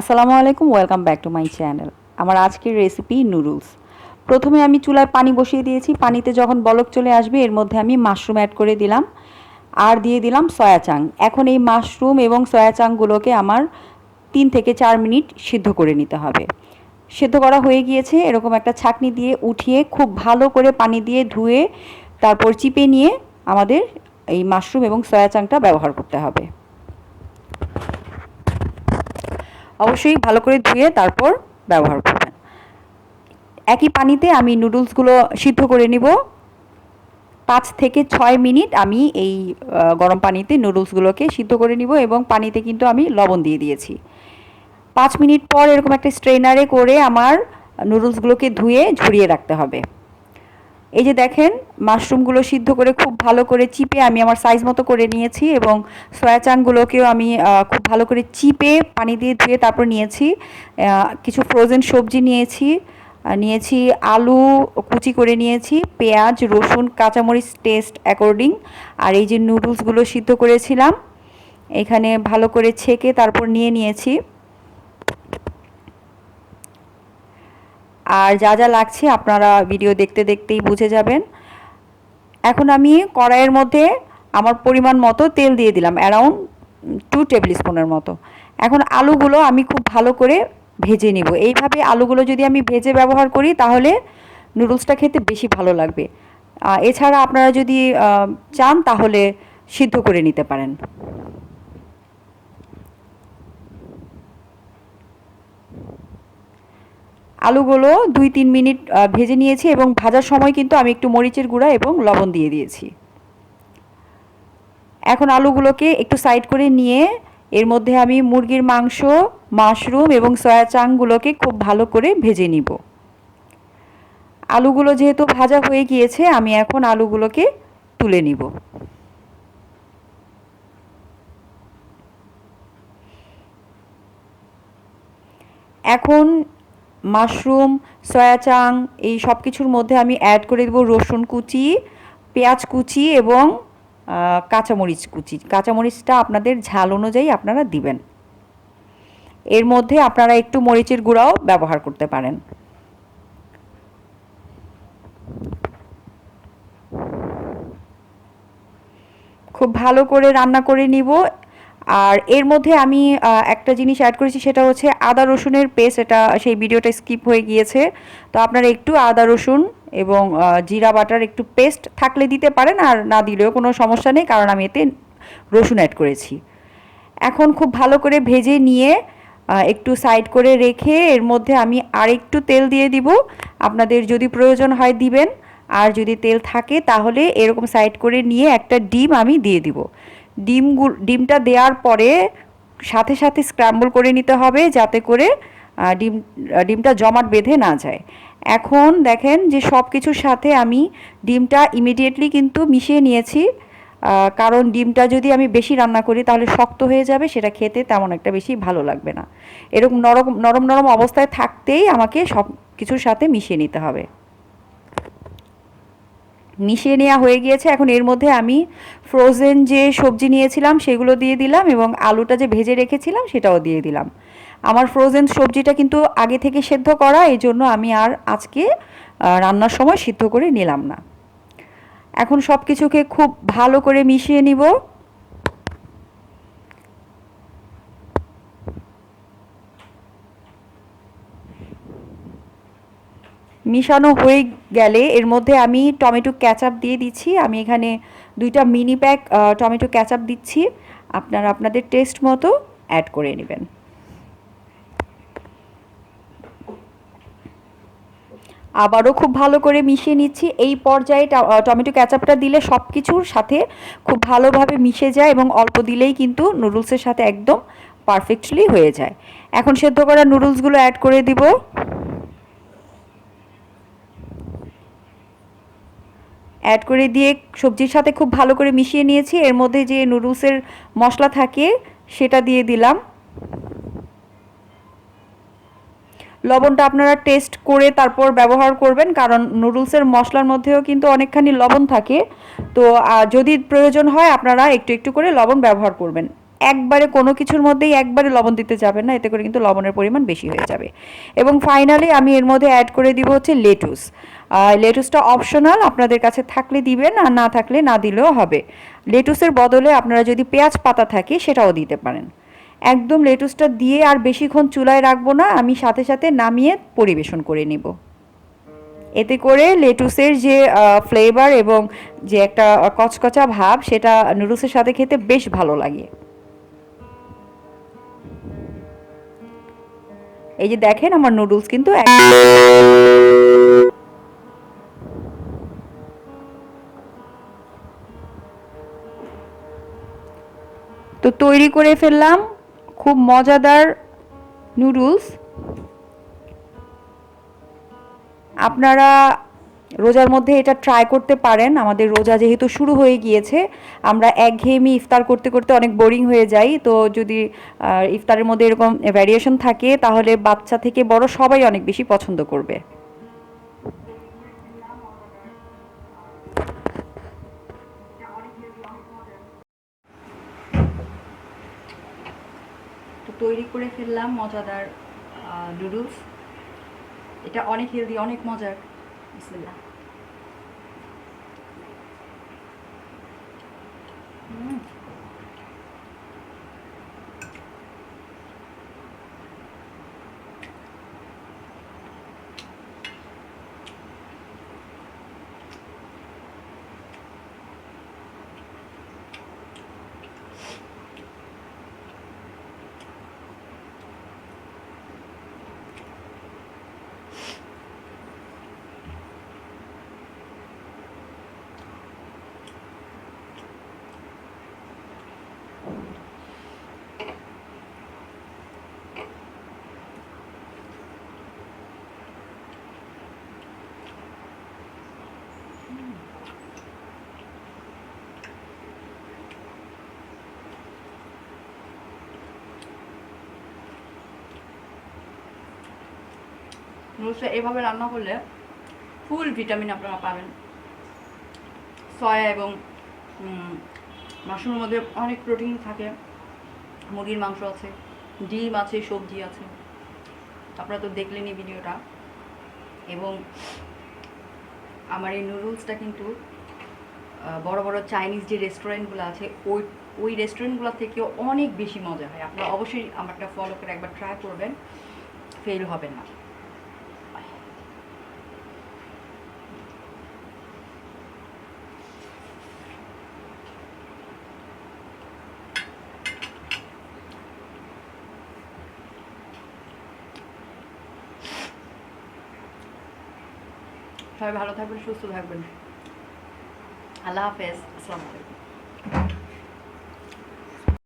আসসালামু আলাইকুম, welcome back to my channel. আমার আজকের রেসিপি নুডলস। প্রথমে আমি চুলায় পানি বসিয়ে দিয়েছি। পানিতে যখন বলক চলে আসবে এর মধ্যে আমি মাশরুম অ্যাড করে দিলাম আর দিয়ে দিলাম সয়া চাং। এখন এই মাশরুম এবং সয়া চাংগুলোকে আমার 3 থেকে 4 মিনিট সিদ্ধ করে নিতে হবে। সিদ্ধ করা হয়ে গিয়েছে, এরকম একটা ছাঁকনি দিয়ে উঠিয়ে খুব ভালো করে পানি দিয়ে ধুয়ে তারপর চিপে নিয়ে আমাদের এই মাশরুম এবং সয়া চাংটা ব্যবহার করতে হবে। অবশ্যই ভালো করে ধুয়ে তারপর ব্যবহার করবেন। একই পানিতে আমি নুডলসগুলো সিদ্ধ করে নিব। 5 থেকে 6 মিনিট আমি এই গরম পানিতে নুডলসগুলোকে সিদ্ধ করে নিব এবং পানিতে কিন্তু আমি লবণ দিয়ে দিয়েছি। 5 মিনিট পর এরকম একটা স্ট্রেনারে করে আমার নুডলসগুলোকে ধুয়ে ঝরিয়ে রাখতে হবে। এই যে দেখেন, মাশরুমগুলো সিদ্ধ করে খুব ভালো করে চিপে আমি আমার সাইজ মতো করে নিয়েছি এবং সয়া চাংগুলোকেও আমি খুব ভালো করে চিপে পানি দিয়ে ধুয়ে তারপর নিয়েছি। কিছু ফ্রোজেন সবজি নিয়েছি, নিয়েছি আলু কুচি করে নিয়েছি, পেঁয়াজ, রসুন, কাঁচামরিচ টেস্ট অ্যাকর্ডিং। আর এই যে নুডলসগুলো সিদ্ধ করেছিলাম এখানে ভালো করে ছেঁকে তারপর নিয়ে নিয়েছি। আর যা যা লাগছে আপনারা ভিডিও দেখতে দেখতেই বুঝে যাবেন। এখন আমি কড়াইয়ের মধ্যে আমার পরিমাণ মতো তেল দিয়ে দিলাম, অ্যারাউন্ড 2 টেবিল স্পুনের মতো। এখন আলুগুলো আমি খুব ভালো করে ভেজে নিব। এইভাবে আলুগুলো যদি আমি ভেজে ব্যবহার করি তাহলে নুডলসটা খেতে বেশি ভালো লাগবে। এছাড়া আপনারা যদি চান তাহলে সিদ্ধ করে নিতে পারেন। আলুগুলো 2-3 মিনিট ভেজে নিয়েছি এবং ভাজার সময় কিন্তু আমি একটু মরিচের গুঁড়া এবং লবণ দিয়ে দিয়েছি। এখন আলুগুলোকে একটু সাইড করে নিয়ে এর মধ্যে আমি মুরগির মাংস, মাশরুম এবং সয়া চাংগুলোকে খুব ভালো করে ভেজে নিব। আলুগুলো যেহেতু ভাজা হয়ে গিয়েছে আমি এখন আলুগুলোকে তুলে নিব। এখন মাশরুম, সয়া চাং এই সব কিছুর মধ্যে আমি অ্যাড করে দেব রসুন কুচি, পেঁয়াজ কুচি এবং কাঁচামরিচ কুচি। কাঁচামরিচটা আপনাদের ঝাল অনুযায়ী আপনারা দিবেন। এর মধ্যে আপনারা একটু মরিচের গুঁড়াও ব্যবহার করতে পারেন। খুব ভালো করে রান্না করে নিব। আর এর মধ্যে আমি একটা জিনিস অ্যাড করেছি, সেটা হচ্ছে আদা রসুনের পেস্ট। এটা সেই ভিডিওটা স্কিপ হয়ে গিয়েছে, তো আপনারা একটু আদা রসুন এবং জিরা বাটার একটু পেস্ট থাকলে দিতে পারেন, আর না দিলেও কোনো সমস্যা নেই, কারণ আমি এতে রসুন অ্যাড করেছি। এখন খুব ভালো করে ভেজে নিয়ে একটু সাইড করে রেখে এর মধ্যে আমি আরেকটু তেল দিয়ে দিব। আপনাদের যদি প্রয়োজন হয় দিবেন, আর যদি তেল থাকে তাহলে এরকম সাইড করে নিয়ে একটা ডিম আমি দিয়ে দিব। ডিমটা দেওয়ার পরে সাথে সাথে স্ক্র্যাম্বল করে নিতে হবে, যাতে করে ডিমটা জমাট বেঁধে না যায়। এখন দেখেন যে সব কিছুর সাথে আমি ডিমটা ইমিডিয়েটলি কিন্তু মিশিয়ে নিয়েছি, কারণ ডিমটা যদি আমি বেশি রান্না করি তাহলে শক্ত হয়ে যাবে, সেটা খেতে তেমন একটা বেশি ভালো লাগবে না। এরকম নরম নরম নরম অবস্থায় থাকতেই আমাকে সব কিছুর সাথে মিশিয়ে নিতে হবে। মিশিয়ে নেওয়া হয়ে গিয়েছে। এখন এর মধ্যে আমি ফ্রোজেন যে সবজি নিয়েছিলাম সেগুলো দিয়ে দিলাম এবং আলুটা যে ভেজে রেখেছিলাম সেটাও দিয়ে দিলাম। আমার ফ্রোজেন সবজিটা কিন্তু আগে থেকে সেদ্ধ করা, এই জন্য আমি আর আজকে রান্নার সময় সিদ্ধ করে নিলাম না। এখন সব কিছুকে খুব ভালো করে মিশিয়ে নিব। মিশানো হয়ে গেলে এর মধ্যে আমি টমেটো ক্যাচাপ দিয়ে দিচ্ছি। আমি এখানে 2টা মিনি প্যাক টমেটো ক্যাচাপ দিচ্ছি। আপনারা আপনাদের টেস্ট মতো অ্যাড করে নেবেন। আবারও খুব ভালো করে মিশিয়ে নিচ্ছি। এই পর্যায়ে টমেটো ক্যাচাপটা দিলে সব কিছুর সাথে খুব ভালোভাবে মিশে যায় এবং অল্প দিলেই কিন্তু নুডলসের সাথে একদম পারফেক্টলি হয়ে যায়। এখন সেদ্ধ করা নুডলসগুলো অ্যাড করে দিব। অ্যাড করে দিয়ে সবজির সাথে খুব ভালো করে মিশিয়ে নিয়েছি। এর মধ্যে যে নুডলসের মশলা থাকে সেটা দিয়ে দিলাম। লবণটা আপনারা টেস্ট করে তারপর ব্যবহার করবেন, কারণ নুডলসের মশলার মধ্যেও কিন্তু অনেকখানি লবণ থাকে। তো যদি প্রয়োজন হয় আপনারা একটু একটু করে লবণ ব্যবহার করবেন। একবারে কোনো কিছুর মধ্যেই একবারে লবণ দিতে যাবেন না, এতে করে কিন্তু লবণের পরিমাণ বেশি হয়ে যাবে। এবং ফাইনালি আমি এর মধ্যে অ্যাড করে দিব হচ্ছে লেটুস। লেটুসটা অপশনাল, আপনাদের কাছে থাকলে দিবেন আর না থাকলে না দিলেও হবে। লেটুসের বদলে আপনারা যদি পেঁয়াজ পাতা থাকে সেটাও দিতে পারেন। একদম লেটুসটা দিয়ে আর বেশিক্ষণ চুলায় রাখবো না, আমি সাথে সাথে নামিয়ে পরিবেশন করে নিব। এতে করে লেটুসের যে ফ্লেভার এবং যে একটা কচকচা ভাব, সেটা নুডলসের সাথে খেতে বেশ ভালো লাগে। এই যে দেখেন আমার নুডলস কিন্তু তো তৈরি করে ফেললাম খুব মজাদার নুডলস। আপনারা রোজার মধ্যে এটা ট্রাই করতে পারেন। আমাদের রোজা যেহেতু শুরু হয়ে গিয়েছে, আমরা একঘেয়েমি ইফতার করতে করতে অনেক বোরিং হয়ে যাই। তো যদি ইফতারের মধ্যে এরকম ভ্যারিয়েশন থাকে তাহলে বাচ্চা থেকে বড় সবাই অনেক বেশি পছন্দ করবে। তো তৈরি করে ফেললাম মজাদার নুডলস। এটা অনেক হেলদি, অনেক মজার। বিসমিল্লাহ। নুডলসটা এভাবে রান্না করলে ফুল ভিটামিন আপনারা পাবেন। সয়া এবং মাশরুমের মধ্যে অনেক প্রোটিন থাকে, মুরগির মাংস আছে, ডিম আছে, সবজি আছে। আপনারা তো দেখলেনই ভিডিওটা। এবং আমার এই নুডলসটা কিন্তু বড় বড় চাইনিজ যে রেস্টুরেন্টগুলো আছে ওই ওই রেস্টুরেন্টগুলো থেকেও অনেক বেশি মজা হয়। আপনারা অবশ্যই আমারটা ফলো করে একবার ট্রাই করবেন, ফেল হবেন না। সবাই ভালো থাকবেন, সুস্থ থাকবেন। আল্লাহ হাফেজ, আসসালামু আলাইকুম।